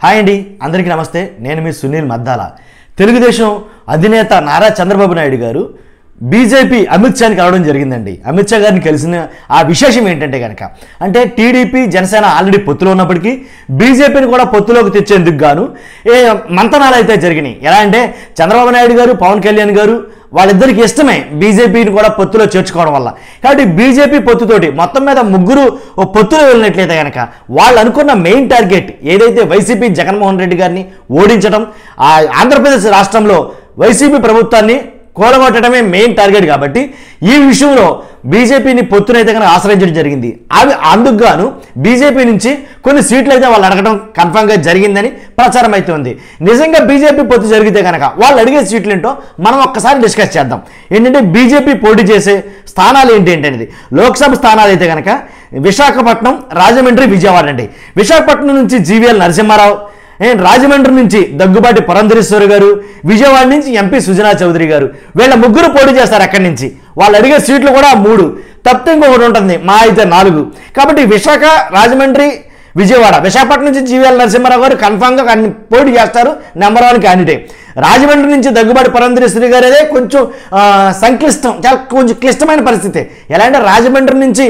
Hi అండి, అందరికీ నమస్తే. నేను మీ సునీల్ మద్దాల. తెలుగుదేశం అధినేత నారా చంద్రబాబు నాయుడు గారు బీజేపీ అమిత్ షాని కలవడం జరిగిందండి. అమిత్ షా గారిని కలిసిన ఆ విశేషం ఏంటంటే కనుక, అంటే టీడీపీ జనసేన ఆల్రెడీ పొత్తులో ఉన్నప్పటికీ బీజేపీని కూడా పొత్తులోకి తెచ్చేందుకు గాను మంతనాలు అయితే జరిగినాయి. ఎలా అంటే చంద్రబాబు నాయుడు గారు, పవన్ కళ్యాణ్ గారు వాళ్ళిద్దరికి ఇష్టమే బీజేపీని కూడా పొత్తులో చేర్చుకోవడం వల్ల. కాబట్టి బీజేపీ పొత్తుతోటి మొత్తం మీద ముగ్గురు పొత్తులో వెళ్ళినట్లయితే కనుక వాళ్ళు అనుకున్న మెయిన్ టార్గెట్ ఏదైతే వైసీపీ జగన్మోహన్ రెడ్డి గారిని ఓడించడం, ఆంధ్రప్రదేశ్ రాష్ట్రంలో వైసీపీ ప్రభుత్వాన్ని కూలగొట్టడమే మెయిన్ టార్గెట్. కాబట్టి ఈ విషయంలో బీజేపీని పొత్తునైతే కనుక ఆశ్రయించడం జరిగింది. అవి అందుకు గాను బీజేపీ నుంచి కొన్ని సీట్లు అయితే వాళ్ళు అడగడం కన్ఫర్మ్గా జరిగిందని ప్రచారం అయితే ఉంది. నిజంగా బీజేపీ పొత్తు జరిగితే కనుక వాళ్ళు అడిగే సీట్లు ఏంటో మనం ఒక్కసారి డిస్కస్ చేద్దాం. ఏంటంటే బీజేపీ పోటీ చేసే స్థానాలు ఏంటి అనేది, లోక్సభ స్థానాలు అయితే కనుక విశాఖపట్నం, రాజమండ్రి, విజయవాడ అండి. విశాఖపట్నం నుంచి జీవీఎల్ నరసింహారావు, రాజమండ్రి నుంచి దగ్గుబాటి పురంధరేశ్వరి గారు, విజయవాడ నుంచి ఎంపీ సుజనా చౌదరి గారు, వీళ్ళ ముగ్గురు పోటీ చేస్తారు. అక్కడి నుంచి వాళ్ళు అడిగే సీట్లు కూడా 3 తప్పితే ఇంకొకటి ఉంటుంది, మా అయితే 4. కాబట్టి విశాఖ, రాజమండ్రి, విజయవాడ, విశాఖపట్నం నుంచి జీవీఎల్ నరసింహారావు గారు కన్ఫామ్గా పోటీ చేస్తారు, నెంబర్ 1 క్యాండిడేట్. రాజమండ్రి నుంచి దగ్గుబాటి పురంధరేశ్వరి గారు అదే కొంచెం సంక్లిష్టం, చాలా కొంచెం క్లిష్టమైన పరిస్థితి. ఎలా అంటే రాజమండ్రి నుంచి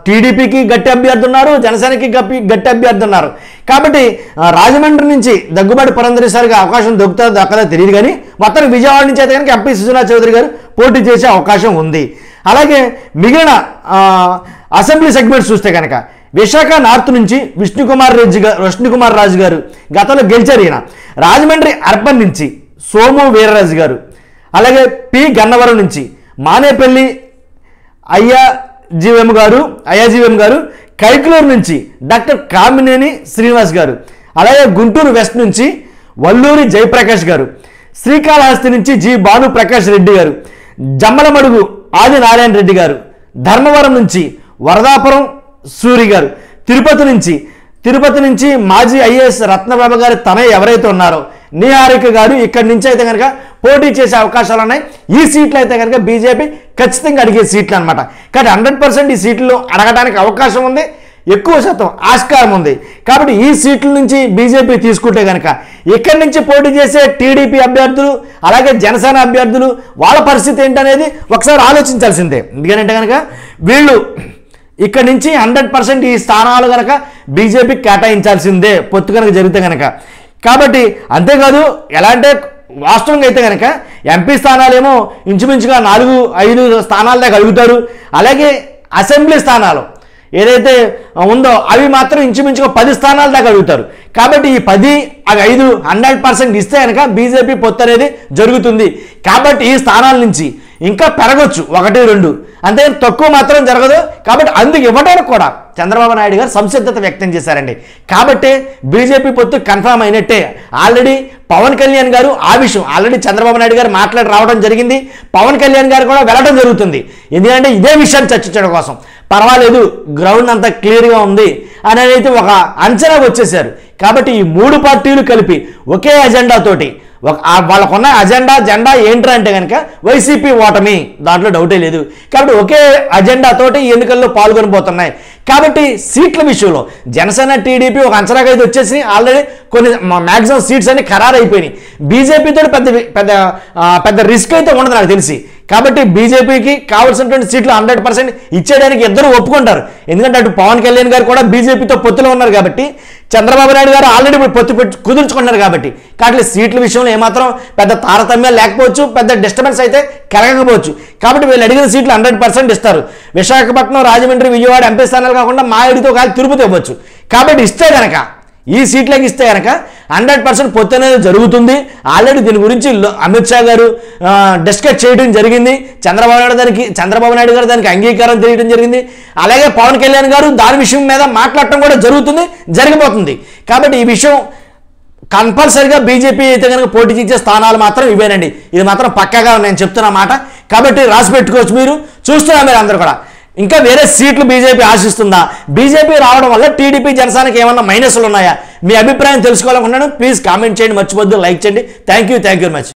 టీడీపీకి గట్టి అభ్యర్థి ఉన్నారు, జనసేనకి గట్టి అభ్యర్థి ఉన్నారు. కాబట్టి రాజమండ్రి నుంచి దగ్గుబాటి పురంధరేశ్వరికి అవకాశం దక్కదో తెలియదు, కానీ మొత్తం విజయవాడ నుంచి అయితే కనుక ఎంపీ సుజనా చౌదరి గారు పోటీ చేసే అవకాశం ఉంది. అలాగే మిగిలిన అసెంబ్లీ సెగ్మెంట్స్ చూస్తే కనుక విశాఖ నార్త్ నుంచి విష్ణుకుమార్ రాజు గారు గతంలో గెలిచారు. ఈయన రాజమండ్రి అర్బన్ నుంచి సోము వీర్రాజు గారు, అలాగే పి గన్నవరం నుంచి మానేపల్లి అయ్యాజీవం గారు, కైకలూరు నుంచి డాక్టర్ కామినేని శ్రీనివాస్ గారు, అలాగే గుంటూరు వెస్ట్ నుంచి వల్లూరి జయప్రకాష్ గారు, శ్రీకాళహస్తి నుంచి జి భానుప్రకాష్ రెడ్డి గారు, జమ్మలమడుగు ఆది నారాయణ రెడ్డి గారు, ధర్మవరం నుంచి వరదాపురం సూరి గారు, తిరుపతి నుంచి మాజీ ఐఏఎస్ రత్నబాబు గారు తనయ్య ఎవరైతే ఉన్నారో నిహారిక గారు ఇక్కడి నుంచి అయితే కనుక పోటీ చేసే అవకాశాలు ఉన్నాయి. ఈ సీట్లు అయితే కనుక బీజేపీ ఖచ్చితంగా అడిగే సీట్లు అనమాట. కాబట్టి 100% ఈ సీట్లు అడగడానికి అవకాశం ఉంది, ఎక్కువ శాతం ఆస్కారం ఉంది. కాబట్టి ఈ సీట్ల నుంచి బీజేపీ తీసుకుంటే కనుక ఇక్కడి నుంచి పోటీ చేసే టీడీపీ అభ్యర్థులు, అలాగే జనసేన అభ్యర్థులు వాళ్ళ పరిస్థితి ఏంటనేది ఒకసారి ఆలోచించాల్సిందే. ఎందుకంటే కనుక వీళ్ళు ఇక్కడ నుంచి 100% ఈ స్థానాలు కనుక బీజేపీకి కేటాయించాల్సిందే పొత్తు కనుక జరిగితే కనుక. కాబట్టి అంతేకాదు, ఎలా అంటే వాస్తవంగా అయితే కనుక ఎంపీ స్థానాలేమో ఇంచుమించుగా 4-5 స్థానాల దాకా అడుగుతారు. అలాగే అసెంబ్లీ స్థానాలు ఏదైతే ఉందో అవి మాత్రం ఇంచుమించుగా 10 స్థానాల దాకా అడుగుతారు. కాబట్టి ఈ 10, అవి 5 100% ఇస్తే కనుక బీజేపీ పొత్తు అనేది జరుగుతుంది. కాబట్టి ఈ స్థానాల నుంచి ఇంకా పెరగొచ్చు 1-2, అంతే తక్కువ మాత్రం జరగదు. కాబట్టి అందుకు ఇవ్వడానికి కూడా చంద్రబాబు నాయుడు గారు సంసిద్ధత వ్యక్తం చేశారండి. కాబట్టి బీజేపీ పొత్తు కన్ఫామ్ అయినట్టే. ఆల్రెడీ పవన్ కళ్యాణ్ గారు ఆ విషయం ఆల్రెడీ చంద్రబాబు నాయుడు గారు మాట్లాడి రావడం జరిగింది. పవన్ కళ్యాణ్ గారు కూడా వెళ్ళడం జరుగుతుంది. ఎందుకంటే ఇదే విషయాన్ని చర్చించడం కోసం. పర్వాలేదు, గ్రౌండ్ అంతా క్లియర్గా ఉంది అనేది అయితే ఒక అంచనాకు వచ్చేసారు. కాబట్టి ఈ 3 పార్టీలు కలిపి ఒకే అజెండాతోటి వాళ్ళకున్న జెండా ఏంట్రా అంటే కనుక వైసీపీ ఓటమి, దాంట్లో డౌటే లేదు. కాబట్టి ఒకే అజెండాతోటి ఎన్నికల్లో పాల్గొనబోతున్నాయి. కాబట్టి సీట్ల విషయంలో జనసేన, టీడీపీ ఒక అంచనాగా అయితే వచ్చేసి ఆల్రెడీ కొన్ని మ్యాక్సిమం సీట్స్ అన్ని ఖరారు అయిపోయినాయి. బీజేపీతో పెద్ద రిస్క్ అయితే ఉండదు నాకు తెలిసి. కాబట్టి బీజేపీకి కావాల్సినటువంటి సీట్లు 100% ఇచ్చేయడానికి ఇద్దరు ఒప్పుకుంటారు. ఎందుకంటే అటు పవన్ కళ్యాణ్ గారు కూడా బీజేపీతో పొత్తులో ఉన్నారు కాబట్టి, చంద్రబాబు నాయుడు గారు ఆల్రెడీ పొత్తు కుదుర్చుకున్నారు కాబట్టి. కాబట్టి సీట్ల విషయంలో ఏమాత్రం పెద్ద తారతమ్యాలు లేకపోవచ్చు, పెద్ద డిస్టర్బెన్స్ అయితే కలగకపోవచ్చు. కాబట్టి వీళ్ళు అడిగిన సీట్లు 100% ఇస్తారు. విశాఖపట్నం, రాజమండ్రి, విజయవాడ ఎంపీ స్థానాలు కాకుండా మా ఐడితో కాదు తిరుపతి ఇవ్వచ్చు. కాబట్టి ఇస్తే కనుక ఈ సీట్లకి ఇస్తే కనుక 100% పొత్తు అనేది జరుగుతుంది. ఆల్రెడీ దీని గురించి అమిత్ షా గారు డిస్కస్ చేయడం జరిగింది. చంద్రబాబు నాయుడు గారు దానికి అంగీకారం తెలియడం జరిగింది. అలాగే పవన్ కళ్యాణ్ గారు దాని విషయం మీద మాట్లాడటం కూడా జరిగిపోతుంది. కాబట్టి ఈ విషయం కంపల్సరిగా బీజేపీ అయితే కనుక పోటీ చేసే స్థానాలు మాత్రం ఇవేనండి. ఇది మాత్రం పక్కాగా నేను చెప్తున్న మాట. కాబట్టి రాసి పెట్టుకోవచ్చు, మీరు చూస్తున్నా మీరు అందరూ కూడా. ఇంకా వేరే సీట్లు బీజేపీ ఆశిస్తుందా? బీజేపీ రావడం వల్ల టీడీపీ, జనసేనకి ఏమన్నా మైనస్లు ఉన్నాయా? మీ అభిప్రాయం తెలుసుకోవాలనుకున్నాను. ప్లీజ్ కామెంట్ చేయండి, మర్చిపోద్దు, లైక్ చేయండి. Thank you very much.